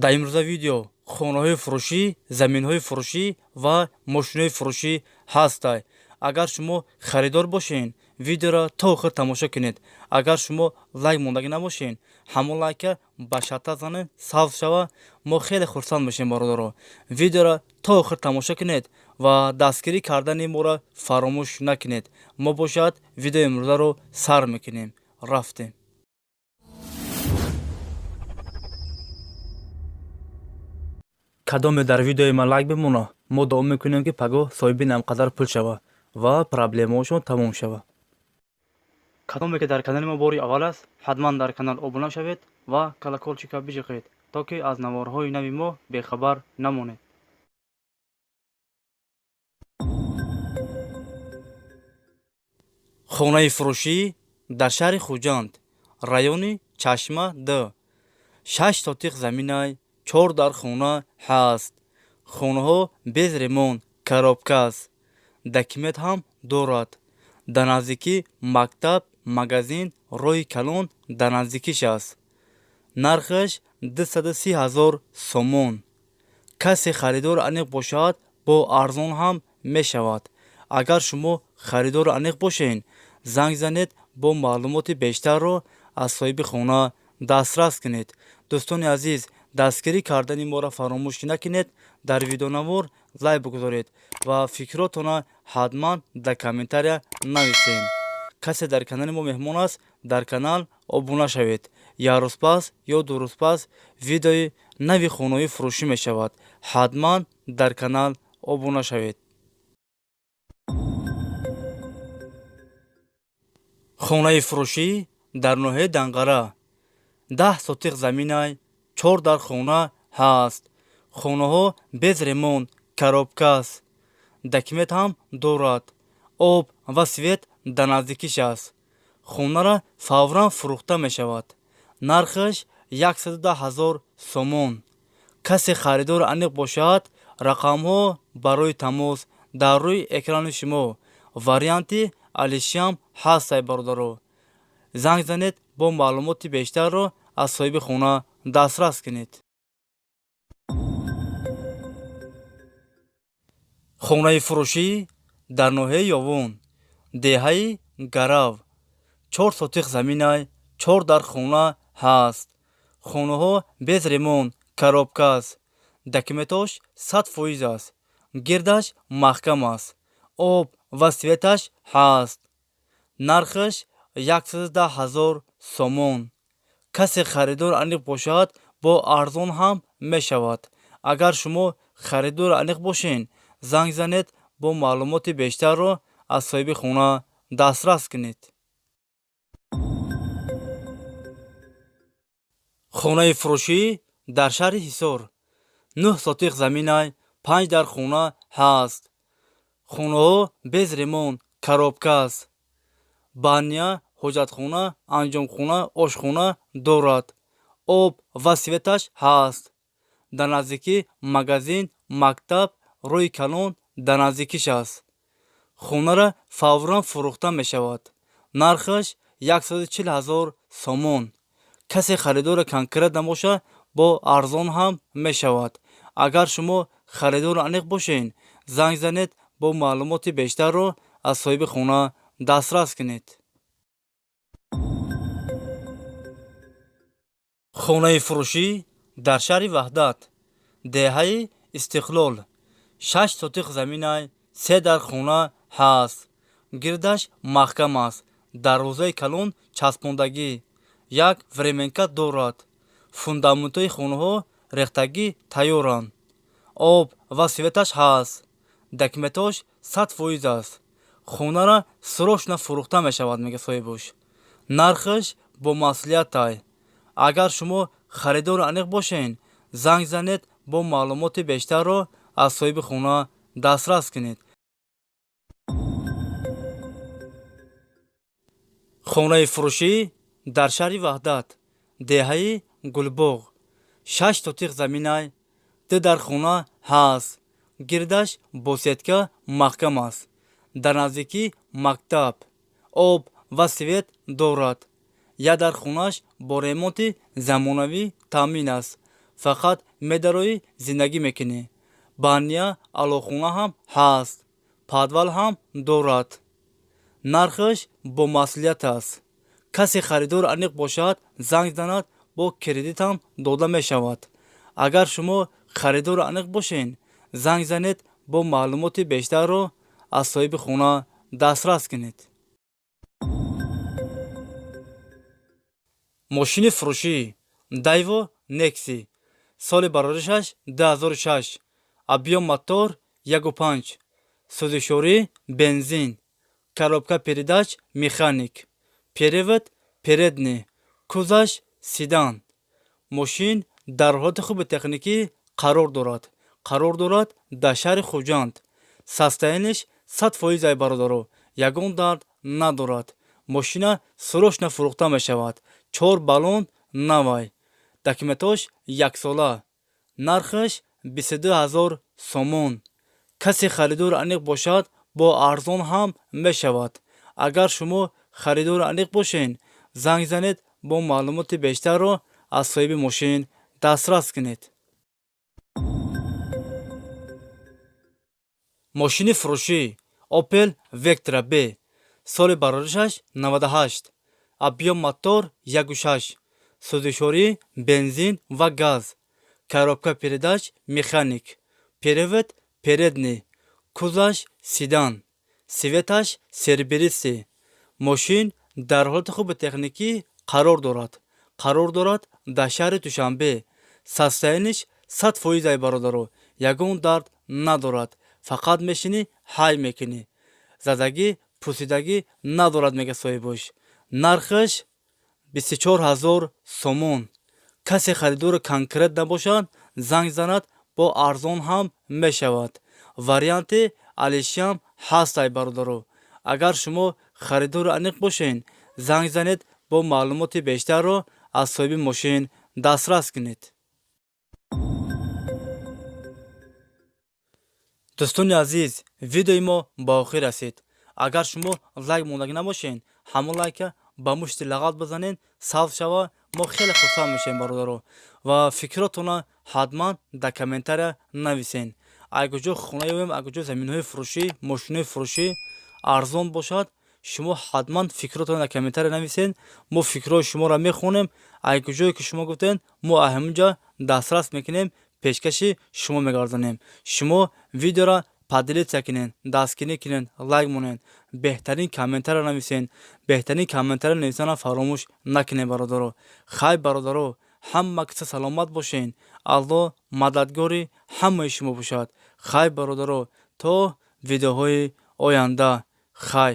дар имрӯза видео хонаҳои фурӯшӣ, заминҳои фурӯшӣ ва мошинҳои фурӯшӣ ҳастанд. Агар шумо харидор бошен, видеоро то охир тамошо кунед. Агар шумо лайк мондагӣ набошен, ҳамон лайка ба шарта занед, сабз шава. Мо хеле хурсанд мешем бародаро. Видеоро то охир тамошо кунед ва дастгирӣ кардани моро фаромӯш накунед. Мо бошад видеои имрӯзаро сар мекунем. Рафтем. кадоме дар видеои ман лайк бимона, мо дуо мекунем ки паго соҳиби намқадар пул шава ва проблемаҳошон тамом шава. кадоме ки дар канали мо бори аввал аст, ҳатман дар канал ОБУНА шавед ва колоколчика бижиқед, то ки аз наворҳои нави мо бехабар намонед. хонаи фурӯшӣ дар шаҳри хуҷанд, райони чашма 2. 6 сотиқ заминай, 4 дар хона ҳаст. хонаҳо без ремонт, коробка аст. документ ҳам дорад. дар наздикӣ мактаб, магазин, роҳи калон дар наздикиш аст. нархаш 230 000 сомон. касе харидор аниқ бошад, бо арзон ҳам мешавад. агар шумо харидор аниқ бошен, занг занед, бо маълумоти бештарро аз соҳиби хона дастрас кунед. дӯстони азиз, дастгирӣ кардани моро фаромӯш накунед. дар видеонавор лайк бигузоред ва фикротона ҳатман дар комментария нависед. касе дар канали мо меҳмон аст, дар канал обуна шавед. як рӯз пас ё ду рӯз пас видеои нави хонаҳои фурӯшӣ мешавад. ҳатман дар канал обуна шавед. хонаи фурӯшӣ дар ноҳияи Данғара. 10 сотиқ заминай, 4 дар хона ҳаст. хонаҳо без ремонт, коробка аст. документ ҳам дорад. об ва свет дар наздикиш аст. хонара фавран фурӯхта мешавад. нархаш 110 000 сомон. касе харидор аниқ бошад, рақамҳо барои тамос дар рӯи экрани шумо. варианти алишам ҳастай бародаро. занг занед, бо маълумоти бештарро аз соҳиби хона дастрас кунед. хонаи фурӯшӣ дар ноҳияи Ёвон, деҳаи Гарав. 4 сотиқ заминай, 4 дар хона ҳаст. хонаҳо без ремонт, коробка аст. документош 100% аст. гирдаш маҳкам аст. об ва светаш ҳаст. нархаш 110 000 сомон. касе харидор аниқ бошад, бо арзон ҳам мешавад. агар шумо харидор аниқ бошен, занг занед, бо маълумоти бештарро аз соҳиби хона дастрас кунед. хонаи фурӯшӣ дар шаҳри Ҳисор. 9 сотиқ заминай, 5 дар хона ҳаст. хонаҳо без ремонт, коробка аст. баня, ҳоҷатхона, анҷомхона, ошхона дорад. об ва светаш ҳаст. дар наздикӣ магазин, мактаб, роҳи калон дар наздикиш аст. хонара фавран фурӯхта мешавад. нархаш 140 000 сомон. касе харидори конкрет набоша, бо арзон ҳам мешавад. агар шумо харидори аниқ бошен, занг занед, бо маълумоти бештарро аз соҳиби хона дастрас кунед. хонаи фурӯшӣ дар шаҳри Ваҳдат, деҳаи Истиқлол. 6 сотиқ заминай, 3 дар хона ҳаст. гирдаш маҳкам аст. дарвозаи калон часпондагӣ. як временка дорад. фундаментҳои хонаҳо рехтагӣ тайёранд. об ва светаш ҳаст. документош 100% аст. хонара срочно фурӯхта мешавад, мега соҳибош. нархаш бо масъулиятай. агар шумо харидори аниқ бошен, занг занед, бо маълумоти бештарро аз соҳиби хона дастрас кунед. хонаи фурӯшӣ дар шаҳри Ваҳдат, деҳаи Гулбоғ. 6 сотиқ заминай, 2 дар хона ҳаст. гирдаш бо сетка маҳкам аст. дар наздикӣ мактаб, об ва свет дорад. як дар хонаш бо ремонти замонавӣ таъмин аст. фақат медарои зиндагӣ мекунӣ. бания алохона ҳам ҳаст, падвал ҳам дорад. нархаш бо масъулият аст. касе харидор аниқ бошад, занг занад, бо кредитам дода мешавад. агар шумо харидор аниқ бошед, занг занед, бо маълумоти бештарро аз соҳиби хона дастрас кунед. мошини фурӯшӣ дайво некси, соли бароришаш 2006, объем мотор 1.5, сӯзишворӣ бензин, коробка передач механик, перевод передний, кузаш седан. мошин дар ҳолати хуби техникӣ қарор дорад дар шаҳри хуҷанд. состояниш 100% бародаро, ягон дард надорад. мошина срочно фурӯхта мешавад. 4 баллон навай. документош 1 сола. нархаш 22000 сомон. касе харидор аниқ бошад, бо арзон ҳам мешавад. агар шумо харидор аниқ бошед, занг занед, бо маълумоти бештарро аз соҳиби мошин дастрас кунед. мошини фурӯшӣ опел вектра б, соли бароришаш 98, объем мотор 1.6, сӯзишворӣ бензин ва газ, коробка передач механик, перевод передний, кузаш седан, светаш сербериси. мошин дар ҳолати хуби техникӣ қарор дорад дар шаҳри душанбе. состояниш 100% бародаро, ягон дард надорад. фақат мешинӣ ҳай мекунӣ. задагӣ пусидагӣ надорад, мега соҳибош. нархаш 24000 сомон. касе харидори конкрет набошад, занг занад, бо арзон ҳам мешавад. варианти алишам ҳастай бародаро. агар шумо харидори аниқ бошед, занг занед, бо маълумоти бештарро аз соҳиби мошин дастрас кунед. дӯстони азиз, видеои мо ба охир расид. агар шумо лайк мондагӣ набошед, ҳамон лайка ба мушти лағат бизанед, савз шава, мо хеле хурсанд мешавем бародаро. ва фикротона ҳатман дар комментария нависед. агуҷо хона ёбем, агуҷо заминҳои фурӯшӣ, мошинҳои фурӯшӣ арзон бошад, шумо ҳатман фикротона дар комментария нависед. мо фикрҳои шуморо мехонем. агуҷое ки шумо гуфтед, мо ҳаминҷа дастрас мекунем, пешкаши шумо мегардонем. шумо видеора поделиться кунед, дастгири кунед, лайк монед, беҳтарин комментария нависед. беҳтарин комментария нависана фаромӯш накунед бародаро. хай бародаро, ҳама киса саломат бошед. алло мададгори ҳамаи шумо бошад. хай бародаро, то видеоҳои оянда. хай.